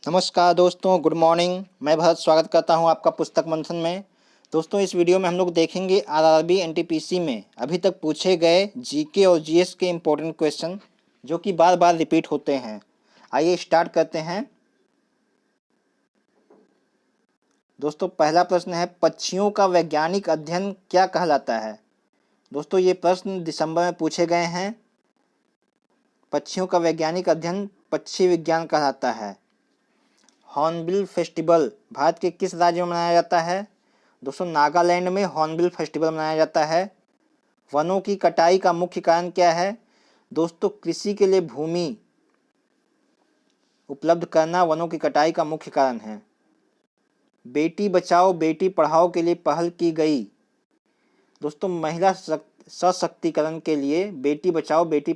नमस्कार दोस्तों, good morning. मैं भरत स्वागत करता हूं आपका पुस्तक मंथन में। दोस्तों, इस वीडियो में हम लोग देखेंगे आरआरबी एनटीपीसी में अभी तक पूछे गए जीके और जीएस के इम्पोर्टेंट क्वेश्चन जो कि बार बार रिपीट होते हैं। आइए स्टार्ट करते हैं। दोस्तों, पहला प्रश्न है, पक्षियों का वैज्ञानिक अध्ययन क्या कहलाता है। दोस्तों, ये प्रश्न दिसंबर में पूछे गए हैं। पक्षियों का वैज्ञानिक अध्ययन पक्षी विज्ञान कहलाता है। हॉर्नबिल फेस्टिवल भारत के किस राज्य में मनाया जाता है। दोस्तों, नागालैंड में हॉर्नबिल फेस्टिवल मनाया जाता है। वनों की कटाई का मुख्य कारण क्या है। दोस्तों, कृषि के लिए भूमि उपलब्ध करना वनों की कटाई का मुख्य कारण है। बेटी बचाओ बेटी पढ़ाओ के लिए पहल की गई। दोस्तों, महिला सशक्तिकरण के लिए बेटी बचाओ बेटी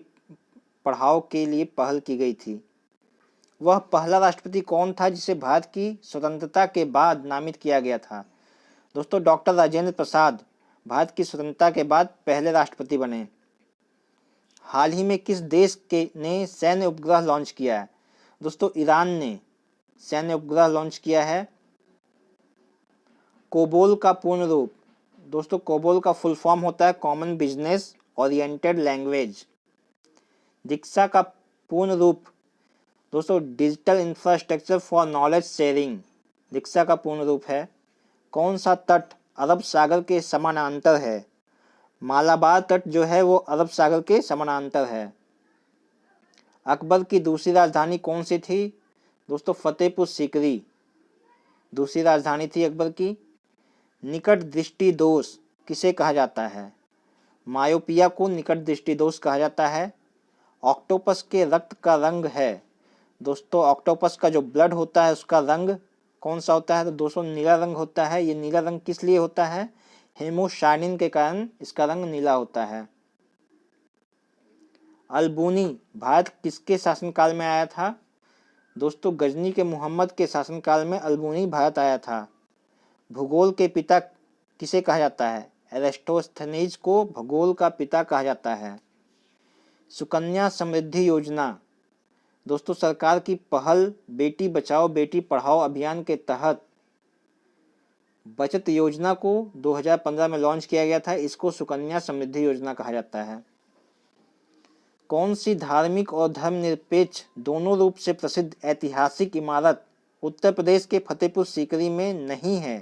पढ़ाओ के लिए पहल की गई थी। वह पहला राष्ट्रपति कौन था जिसे भारत की स्वतंत्रता के बाद नामित किया गया था। दोस्तों, डॉक्टर राजेंद्र प्रसाद भारत की स्वतंत्रता के बाद पहले राष्ट्रपति बने। हाल ही में किस देश के ने सैन्य उपग्रह लॉन्च किया है। दोस्तों, ईरान ने सैन्य उपग्रह लॉन्च किया है। कोबोल का पूर्ण रूप। दोस्तों, कोबोल का फुल फॉर्म होता है common business oriented language. Diksha का पूर्ण रूप। दोस्तों, digital infrastructure for knowledge sharing Diksha का पूर्ण रूप है। कौन सा तट अरब सागर के समानांतर है। मालाबार तट जो है वो अरब सागर के समानांतर है। अकबर की दूसरी राजधानी कौन सी थी। दोस्तों, फतेहपुर सीकरी दूसरी राजधानी थी अकबर की। निकट दृष्टि दोष किसे कहा जाता है। मायोपिया को निकट दृष्टि दोष कहा जाता है। ऑक्टोपस के रक्त का रंग है। दोस्तों, ऑक्टोपस का जो ब्लड होता है उसका रंग कौन सा होता है। तो दोस्तों, नीला रंग होता है। ये नीला रंग किस लिए होता है। हेमोसाइनिन के कारण इसका रंग नीला होता है। अल्बुनी भारत किसके शासनकाल में आया था। दोस्तों, गजनी के मुहम्मद के शासनकाल में अल्बुनी भारत आया था। भूगोल के पिता किसे कहा जाता है। एरिस्टोस्थेनीज को भूगोल का पिता कहा जाता है। सुकन्या समृद्धि योजना। दोस्तों, सरकार की पहल बेटी बचाओ बेटी पढ़ाओ अभियान के तहत बचत योजना को 2015 में लॉन्च किया गया था। इसको सुकन्या समृद्धि योजना कहा जाता है। कौन सी धार्मिक और धर्मनिरपेक्ष दोनों रूप से प्रसिद्ध ऐतिहासिक इमारत उत्तर प्रदेश के फतेहपुर सीकरी में नहीं है।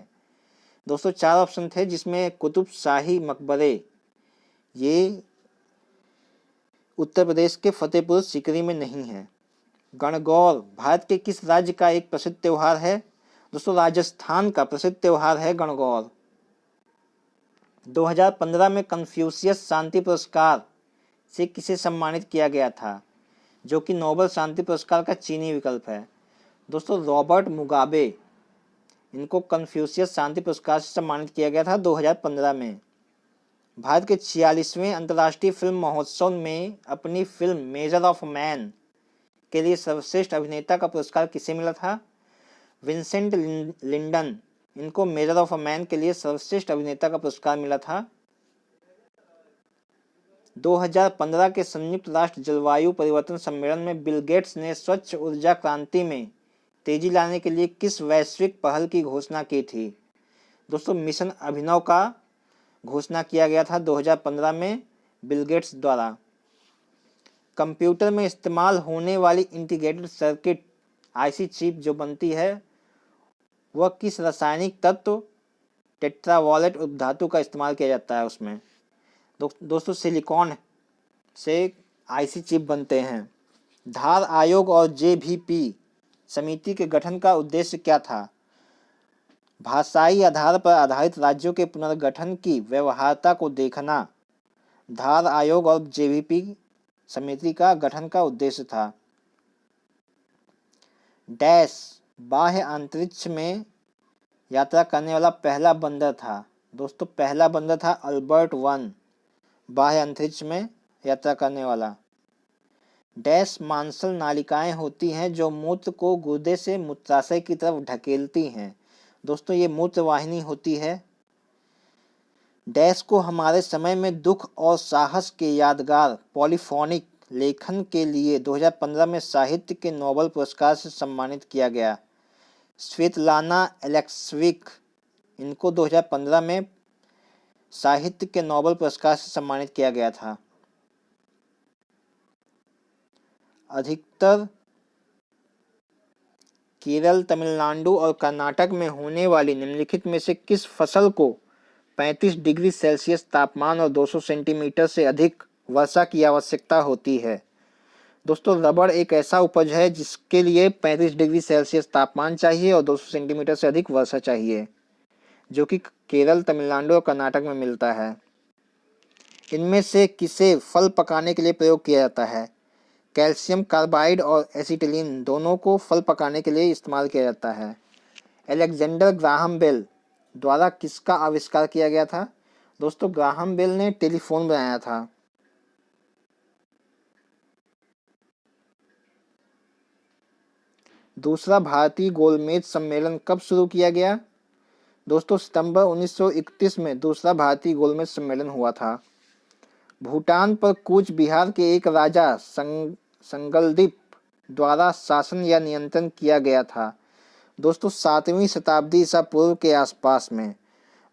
दोस्तों, 4 ऑप्शन थे जिसमें कुतुब शाही मकबरे ये उत्तर प्रदेश के फतेहपुर सीकरी में नहीं है। गणगौर भारत के किस राज्य का एक प्रसिद्ध त्योहार है। दोस्तों, राजस्थान का प्रसिद्ध त्योहार है गणगौर। 2015 में कन्फ्यूशियस शांति पुरस्कार से किसे सम्मानित किया गया था, जो कि नोबेल शांति पुरस्कार का चीनी विकल्प है। दोस्तों, रॉबर्ट मुगाबे इनको कन्फ्यूशियस शांति पुरस्कार से सम्मानित किया गया था 2015 में। भारत के 46वें अंतर्राष्ट्रीय फिल्म महोत्सव में अपनी फिल्म मेजर ऑफ मैन के लिए सर्वश्रेष्ठ अभिनेता का पुरस्कार किसे मिला था। विंसेंट लिंडन इनको मेजर ऑफ मैन के लिए सर्वश्रेष्ठ अभिनेता का पुरस्कार मिला था। 2015 के संयुक्त राष्ट्र जलवायु परिवर्तन सम्मेलन में बिल गेट्स ने स्वच्छ ऊर्जा क्रांति में तेजी लाने के लिए किस वैश्विक पहल की घोषणा की थी। दोस्तों, मिशन अभिनव का घोषणा किया गया था 2015 में बिल गेट्स द्वारा। कंप्यूटर में इस्तेमाल होने वाली इंटीग्रेटेड सर्किट आईसी चिप जो बनती है वह किस रासायनिक तत्व टेट्रावॉलेट उपधातु का इस्तेमाल किया जाता है उसमें। दोस्तों, सिलिकॉन से आईसी चिप बनते हैं। धार आयोग और जेवीपी समिति के गठन का उद्देश्य क्या था। भाषाई आधार पर आधारित राज्यों के पुनर्गठन की व्यवहार्यता को देखना धार आयोग और जेवीपी समिति का गठन का उद्देश्य था। डैश बाह्य अंतरिक्ष में यात्रा करने वाला पहला बंदर था। दोस्तों, पहला बंदर था अल्बर्ट 1 बाह्य अंतरिक्ष में यात्रा करने वाला। डैश मांसल नालिकाएं होती हैं जो मूत्र को गुर्दे से मूत्राशय की तरफ ढकेलती हैं। दोस्तों, ये मूत्र वाहिनी होती है। डैश को हमारे समय में दुख और साहस के यादगार पॉलीफोनिक लेखन के लिए 2015 में साहित्य के नोबेल पुरस्कार से सम्मानित किया गया। स्वेतलाना एलेक्सीविक, इनको 2015 में साहित्य के नोबेल पुरस्कार से सम्मानित किया गया था। अधिकतर केरल, तमिलनाडु और कर्नाटक में होने वाली निम्नलिखित में से किस फसल को 35 डिग्री सेल्सियस तापमान और 200 सेंटीमीटर से अधिक वर्षा की आवश्यकता होती है? दोस्तों, रबड़ एक ऐसा उपज है जिसके लिए 35 डिग्री सेल्सियस तापमान चाहिए और 200 सेंटीमीटर से अधिक वर्षा चाहिए, जो कि केरल, तमिलनाडु और कर्नाटक में मिलता है। इनमें से किसे फल पकाने के लिए प्रयोग किया जाता है? कैल्शियम कार्बाइड और एसिटिलीन दोनों को फल पकाने के लिए इस्तेमाल किया जाता है। अलेक्जेंडर ग्राहम बेल द्वारा किसका आविष्कार किया गया था? दोस्तों, ग्राहम बेल ने टेलीफोन बनाया था। दूसरा भारतीय गोलमेज सम्मेलन कब शुरू किया गया? दोस्तों, सितंबर 1931 में दूसरा भारतीय गोलमेज सम्मेलन हुआ था। भूटान पर कूच बिहार के एक राजा संगलदीप द्वारा शासन या नियंत्रण किया गया था। दोस्तों, 7वीं शताब्दी ईसा पूर्व के आसपास में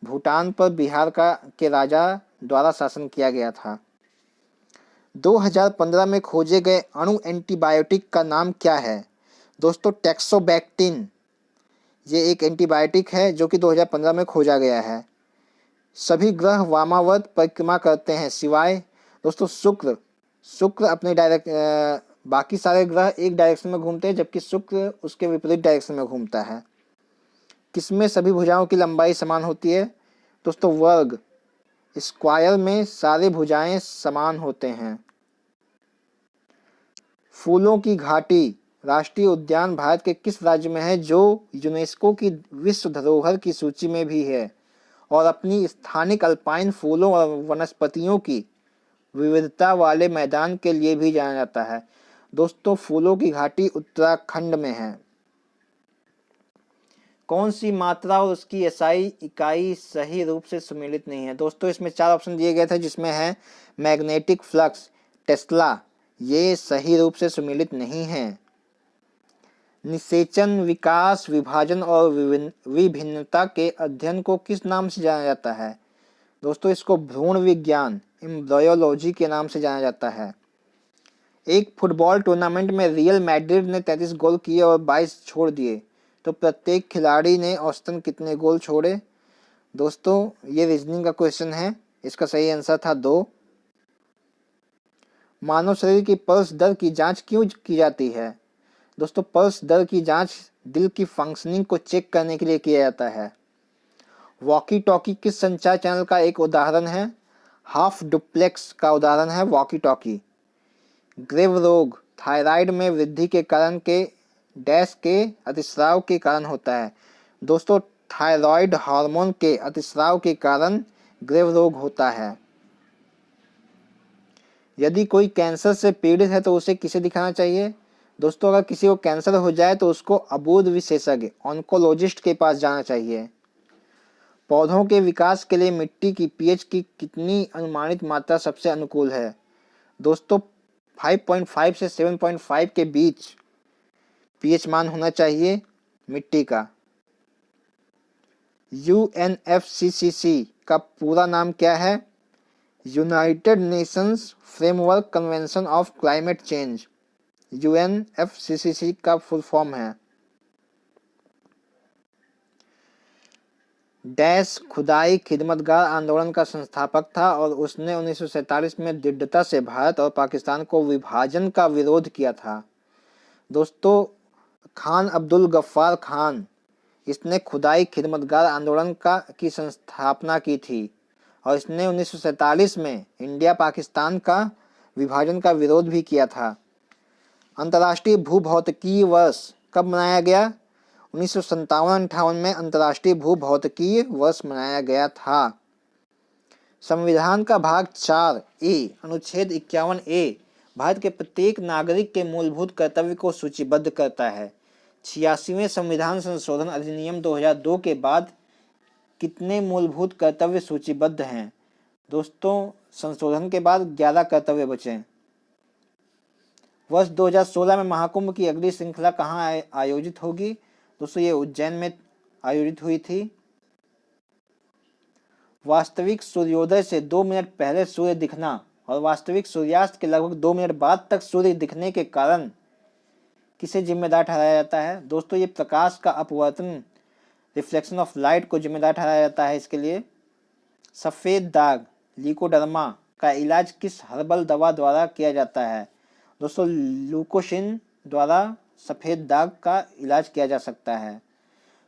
भूटान पर बिहार के राजा द्वारा शासन किया गया था। 2015 में खोजे गए अणु एंटीबायोटिक का नाम क्या है? दोस्तों, टेक्सोबैक्टिन। ये एक एंटीबायोटिक है जो कि 2015 में खोजा गया है। सभी ग्रह वामावर्त परिक्रमा करते हैं सिवाय दोस्तों शुक्र अपने बाकी सारे ग्रह एक डायरेक्शन में घूमते हैं, जबकि शुक्र उसके विपरीत डायरेक्शन में घूमता है। किसमें सभी भुजाओं की लंबाई समान होती है? दोस्तों, वर्ग स्क्वायर में सारे भुजाएं समान होते हैं। फूलों की घाटी राष्ट्रीय उद्यान भारत के किस राज्य में है जो यूनेस्को की विश्व धरोहर की सूची में भी है और अपनी स्थानिक अल्पाइन फूलों और वनस्पतियों की विविधता वाले मैदान के लिए भी जाना जाता है? दोस्तों, फूलों की घाटी उत्तराखंड में है। कौन सी मात्रा और उसकी एसआई इकाई सही रूप से सुमेलित नहीं है? दोस्तों, इसमें 4 ऑप्शन दिए गए थे, जिसमें है मैग्नेटिक फ्लक्स, टेस्ला, ये सही रूप से सुमेलित नहीं है। निषेचन, विकास, विभाजन और विभिन्नता के अध्ययन को किस नाम से जाना जाता है? दोस्तों, इसको भ्रूण विज्ञान, एम्ब्रियोलॉजी के नाम से जाना जाता है। एक फुटबॉल टूर्नामेंट में रियल मैड्रिड ने 33 गोल किए और 22 छोड़ दिए, तो प्रत्येक खिलाड़ी ने औसतन कितने गोल छोड़े? दोस्तों, ये रीजनिंग का क्वेश्चन है, इसका सही आंसर था 2। मानव शरीर की पल्स दर की जांच क्यों की जाती है? दोस्तों, पल्स दर की जांच दिल की फंक्शनिंग को चेक करने के लिए किया जाता है। वॉकी टॉकी किस संचार चैनल का एक उदाहरण है? हाफ डुप्लेक्स का उदाहरण है वॉकी टॉकी। ग्रेव रोग थायराइड में वृद्धि के कारण के डैश के अतिस्राव के कारण होता है? दोस्तों, थायराइड हार्मोन के अतिस्राव के कारण ग्रेव रोग होता है। यदि कोई कैंसर से पीड़ित है तो उसे किसे दिखाना चाहिए? दोस्तों, अगर किसी को कैंसर हो जाए तो उसको अबूध विशेषज्ञ ऑन्कोलॉजिस्ट के पास जाना चाहिए। पौधों के विकास के लिए मिट्टी की पीएच की कितनी अनुमानित मात्रा सबसे अनुकूल है? दोस्तों, 5.5 से 7.5 के बीच पीएच मान होना चाहिए मिट्टी का। यूएनएफसीसीसी का पूरा नाम क्या है? United Nations framework convention of climate change. UNFCCC का फुल फॉर्म है। डैश खुदाई खिदमतगार आंदोलन का संस्थापक था और उसने 1947 में दृढ़ता से भारत और पाकिस्तान को विभाजन का विरोध किया था? दोस्तों, खान अब्दुल गफ्फार खान, इसने खुदाई खिदमतगार आंदोलन की स्थापना की थी और इसने 1947 में इंडिया पाकिस्तान का विभाजन का विरोध भी किया था। अंतर्राष्ट्रीय भूभौतिकीय वर्ष कब मनाया गया? 1957-58 में अंतर्राष्ट्रीय भूभौतिकीय वर्ष मनाया गया था। संविधान का भाग 4A अनुच्छेद 51A भारत के प्रत्येक नागरिक के मूलभूत कर्तव्य को सूचीबद्ध करता है। 86वें संविधान संशोधन अधिनियम 2002 के बाद कितने मूलभूत कर्तव्य सूचीबद्ध हैं? दोस्तों, संशोधन के बाद 11 कर्तव्य बचे। वर्ष 2016 में महाकुंभ की अगली श्रृंखला कहाँ आयोजित होगी? दोस्तों ये उज्जैन में आयोजित हुई थी। वास्तविक सूर्योदय से 2 मिनट पहले सूर्य दिखना और वास्तविक सूर्यास्त के लगभग 2 मिनट बाद तक सूर्य दिखने के कारण किसे जिम्मेदार ठहराया जाता है? दोस्तों ये प्रकाश का अपवर्तन, रिफ्लेक्शन ऑफ लाइट को जिम्मेदार ठहराया जाता है इसके लिए। सफ़ेद दाग लीकोडर्मा का इलाज किस हर्बल दवा द्वारा किया जाता है? दोस्तों ल्यूकोसिन द्वारा सफ़ेद दाग का इलाज किया जा सकता है।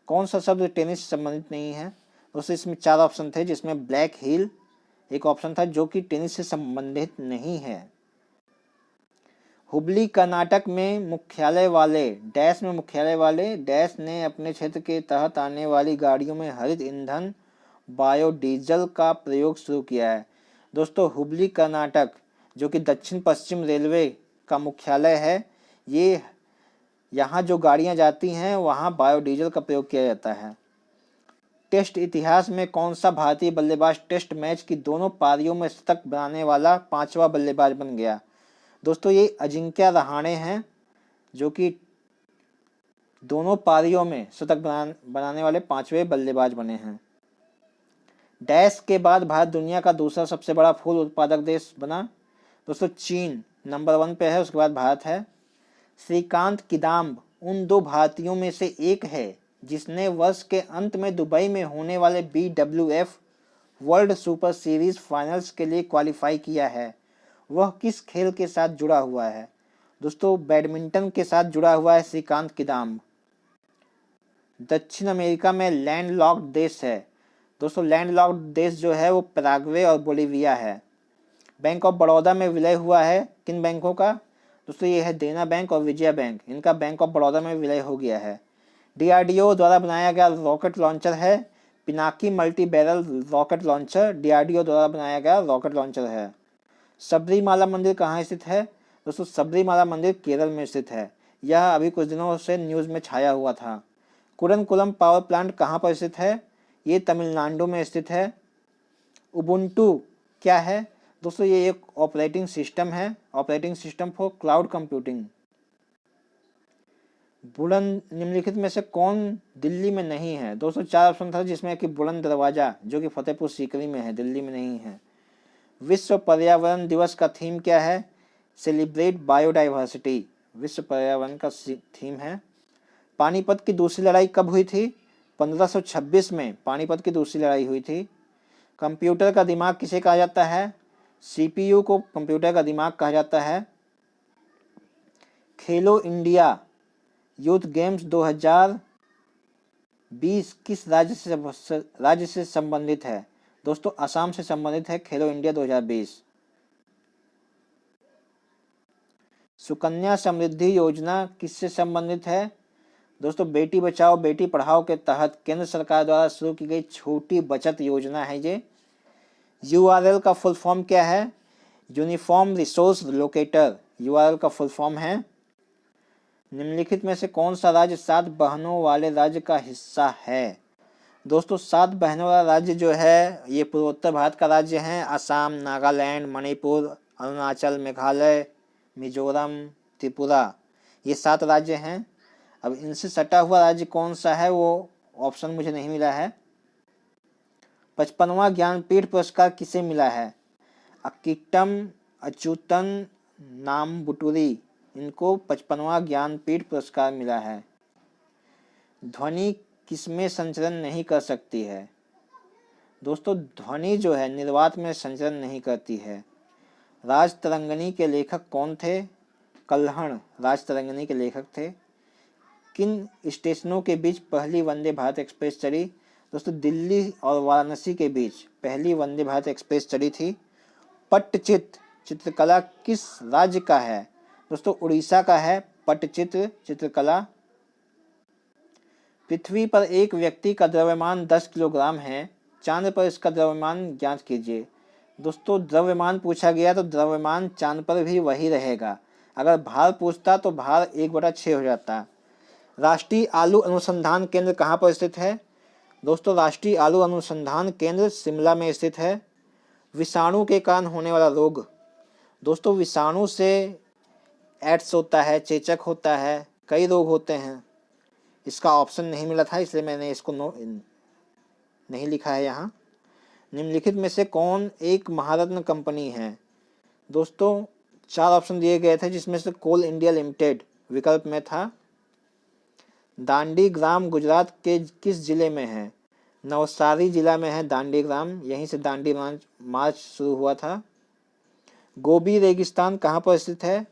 कौन सा शब्द टेनिस से संबंधित नहीं है? दोस्तों इसमें 4 ऑप्शन थे, जिसमें ब्लैक हील एक ऑप्शन था जो कि टेनिस से संबंधित नहीं है। हुबली कर्नाटक में मुख्यालय वाले डैश ने अपने क्षेत्र के तहत आने वाली गाड़ियों में हरित ईंधन बायोडीजल का प्रयोग शुरू किया है। दोस्तों हुबली कर्नाटक जो कि दक्षिण पश्चिम रेलवे का मुख्यालय है, ये यहाँ जो गाड़ियाँ जाती हैं वहाँ बायोडीजल का प्रयोग किया जाता है। टेस्ट इतिहास में कौन सा भारतीय बल्लेबाज टेस्ट मैच की दोनों पारियों में शतक बनाने वाला 5वां बल्लेबाज बन गया? दोस्तों ये अजिंक्य रहाणे हैं जो कि दोनों पारियों में शतक बनाने वाले 5वें बल्लेबाज बने हैं। डैश के बाद भारत दुनिया का दूसरा सबसे बड़ा फूल उत्पादक देश बना? दोस्तों चीन नंबर 1 पे है, उसके बाद भारत है। श्रीकांत किदाम्ब उन 2 भारतीयों में से एक है जिसने वर्ष के अंत में दुबई में होने वाले BWF world super series finals के लिए क्वालिफाई किया है। वह किस खेल के साथ जुड़ा हुआ है? दोस्तों बैडमिंटन के साथ जुड़ा हुआ है श्रीकांत किदाम्ब। दक्षिण अमेरिका में लैंडलॉक्ड देश है। दोस्तों लैंडलॉक्ड देश जो है वो पैराग्वे और बोलिविया है। बैंक ऑफ बड़ौदा में विलय हुआ है किन बैंकों का? दोस्तों ये है देना बैंक और विजया बैंक, इनका बैंक ऑफ बड़ौदा में विलय हो गया है। DRDO द्वारा बनाया गया रॉकेट लॉन्चर है Pinaki multi barrel rocket launcher, DRDO द्वारा बनाया गया रॉकेट लॉन्चर है। सबरीमाला मंदिर कहाँ स्थित है? दोस्तों सबरीमाला मंदिर केरल में स्थित है। यह अभी कुछ दिनों से न्यूज़ में छाया हुआ था। कुरनकुलम पावर प्लांट कहाँ पर स्थित है? ये तमिलनाडु में स्थित है। उबुंटू क्या है? दोस्तों ये एक ऑपरेटिंग सिस्टम है, operating system for cloud computing. बुलंद निम्नलिखित में से कौन दिल्ली में नहीं है? दोस्तों 4 ऑप्शन था जिसमें कि बुलंद दरवाजा जो कि फतेहपुर सीकरी में है, दिल्ली में नहीं है। विश्व पर्यावरण दिवस का थीम क्या है? सेलिब्रेट बायोडाइवर्सिटी विश्व पर्यावरण का थीम है। पानीपत की दूसरी लड़ाई कब हुई थी? 1526 में पानीपत की दूसरी लड़ाई हुई थी। कंप्यूटर का दिमाग किसे कहा जाता है? CPU को कंप्यूटर का दिमाग कहा जाता है। खेलो इंडिया यूथ गेम्स 2020 किस राज्य से संबंधित है? दोस्तों असम से संबंधित है खेलो इंडिया 2020। सुकन्या समृद्धि योजना किससे संबंधित है? दोस्तों बेटी बचाओ बेटी पढ़ाओ के तहत केंद्र सरकार द्वारा शुरू की गई छोटी बचत योजना है ये। URL का फुल फॉर्म क्या है? यूनिफॉर्म रिसोर्स लोकेटर URL का फुल फॉर्म है। निम्नलिखित में से कौन सा राज्य 7 बहनों वाले राज्य का हिस्सा है? दोस्तों 7 बहनों वाला राज्य जो है ये पूर्वोत्तर भारत का राज्य है। असम, नागालैंड, मणिपुर, अरुणाचल, मेघालय, मिजोरम, त्रिपुरा, ये 7 राज्य हैं। अब इनसे सटा हुआ राज्य कौन सा है वो ऑप्शन मुझे नहीं मिला है। 55वां ज्ञानपीठ पुरस्कार किसे मिला है? अकिट्टम अच्युतन नामबुटुरी, इनको 55वां ज्ञानपीठ पुरस्कार मिला है। ध्वनि किसमें संचरण नहीं कर सकती है? दोस्तों ध्वनि जो है निर्वात में संचरण नहीं करती है। राजतरंगिणी के लेखक कौन थे? कल्हण राजतरंगिणी के लेखक थे। किन स्टेशनों के बीच पहली वंदे भारत एक्सप्रेस चली? दोस्तों दिल्ली और वाराणसी के बीच पहली वंदे भारत एक्सप्रेस चली थी। पट्टचित्र चित्रकला किस राज्य का है? दोस्तों उड़ीसा का है पट्टचित्र चित्रकला। पृथ्वी पर एक व्यक्ति का द्रव्यमान 10 किलोग्राम है, चांद पर इसका द्रव्यमान ज्ञात कीजिए। दोस्तों द्रव्यमान पूछा गया तो द्रव्यमान चांद पर भी वही रहेगा। अगर भार पूछता तो भार 1/6 हो जाता। राष्ट्रीय आलू अनुसंधान केंद्र कहाँ पर स्थित है? दोस्तों राष्ट्रीय आलू अनुसंधान केंद्र शिमला में स्थित है। विषाणु के कारण होने वाला रोग? दोस्तों विषाणु से एड्स होता है, चेचक होता है, कई रोग होते हैं। इसका ऑप्शन नहीं मिला था इसलिए मैंने इसको नहीं लिखा है यहाँ। निम्नलिखित में से कौन एक महारत्न कंपनी है? दोस्तों 4 ऑप्शन दिए गए थे जिसमें से कोल इंडिया लिमिटेड विकल्प में था। दांडी ग्राम गुजरात के किस जिले में है? नवसारी जिला में है दांडी ग्राम, यहीं से दांडी मार्च शुरू हुआ था। गोबी रेगिस्तान कहाँ पर स्थित है?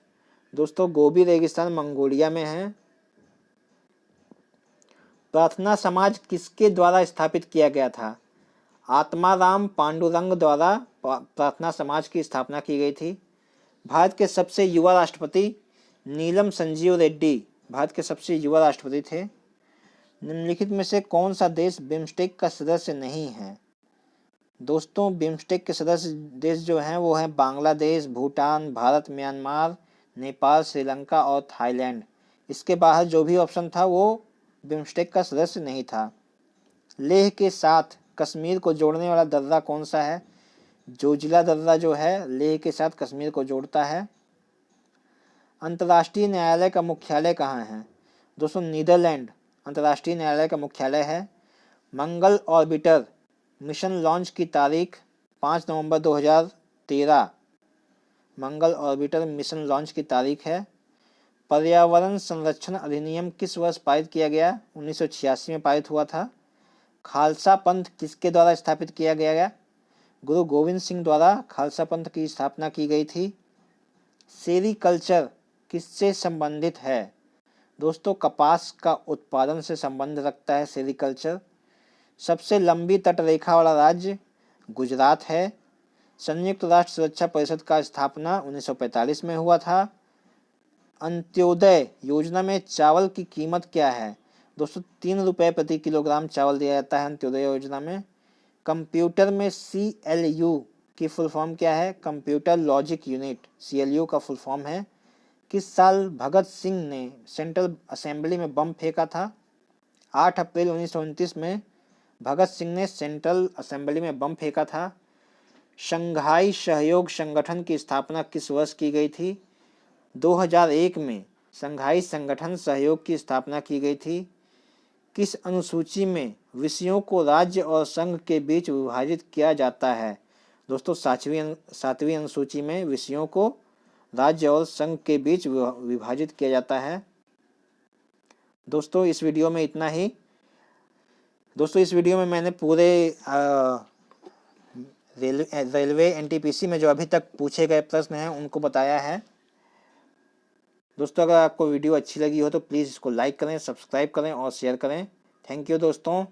दोस्तों गोबी रेगिस्तान मंगोलिया में है। प्रार्थना समाज किसके द्वारा स्थापित किया गया था? आत्माराम पांडुरंग द्वारा प्रार्थना समाज की स्थापना की गई थी। भारत के सबसे युवा राष्ट्रपति नीलम संजीव रेड्डी भारत के सबसे युवा राष्ट्रपति थे। निम्नलिखित में से कौन सा देश बिम्स्टेक का सदस्य नहीं है? दोस्तों बिम्स्टेक के सदस्य देश जो हैं वो हैं बांग्लादेश, भूटान, भारत, म्यांमार, नेपाल, श्रीलंका और थाईलैंड। इसके बाहर जो भी ऑप्शन था वो बिम्स्टेक का सदस्य नहीं था। लेह के साथ कश्मीर को जोड़ने वाला दर्रा कौन सा है? जोजिला दर्रा जो है लेह के साथ कश्मीर को जोड़ता है। अंतर्राष्ट्रीय न्यायालय का मुख्यालय कहाँ है? दोस्तों नीदरलैंड अंतर्राष्ट्रीय न्यायालय का मुख्यालय है। मंगल ऑर्बिटर मिशन लॉन्च की तारीख 5 नवंबर 2013 मंगल ऑर्बिटर मिशन लॉन्च की तारीख है। पर्यावरण संरक्षण अधिनियम किस वर्ष पारित किया गया? 1986 में पारित हुआ था। खालसा पंथ किसके द्वारा स्थापित किया गया? गुरु गोविंद सिंह द्वारा खालसा पंथ की स्थापना की गई थी। सेरीकल्चर किससे संबंधित है? दोस्तों कपास का उत्पादन से संबंध रखता है सेरीकल्चर। सबसे लंबी तटरेखा वाला राज्य गुजरात है। संयुक्त राष्ट्र सुरक्षा परिषद का स्थापना 1945 में हुआ था। अंत्योदय योजना में चावल की कीमत क्या है? दोस्तों 3 रुपये प्रति किलोग्राम चावल दिया जाता है अंत्योदय योजना में। कंप्यूटर में CLU की फुल फॉर्म क्या है? कंप्यूटर लॉजिक यूनिट CLU का फुल फॉर्म है। किस साल भगत सिंह ने सेंट्रल असेंबली में बम फेंका था? 8 अप्रैल 1929 में भगत सिंह ने सेंट्रल असेंबली में बम फेंका था। शंघाई सहयोग संगठन की स्थापना किस वर्ष की गई थी? 2001 में शंघाई संगठन सहयोग की स्थापना की गई थी। किस अनुसूची में विषयों को राज्य और संघ के बीच विभाजित किया जाता है? दोस्तों 7वीं अनुसूची में विषयों को राज्य और संघ के बीच विभाजित किया जाता है। दोस्तों इस वीडियो में इतना ही। दोस्तों इस वीडियो में मैंने पूरे रेलवे NTPC में जो अभी तक पूछे गए प्रश्न हैं उनको बताया है। दोस्तों अगर आपको वीडियो अच्छी लगी हो तो प्लीज़ इसको लाइक करें, सब्सक्राइब करें और शेयर करें। थैंक यू दोस्तों।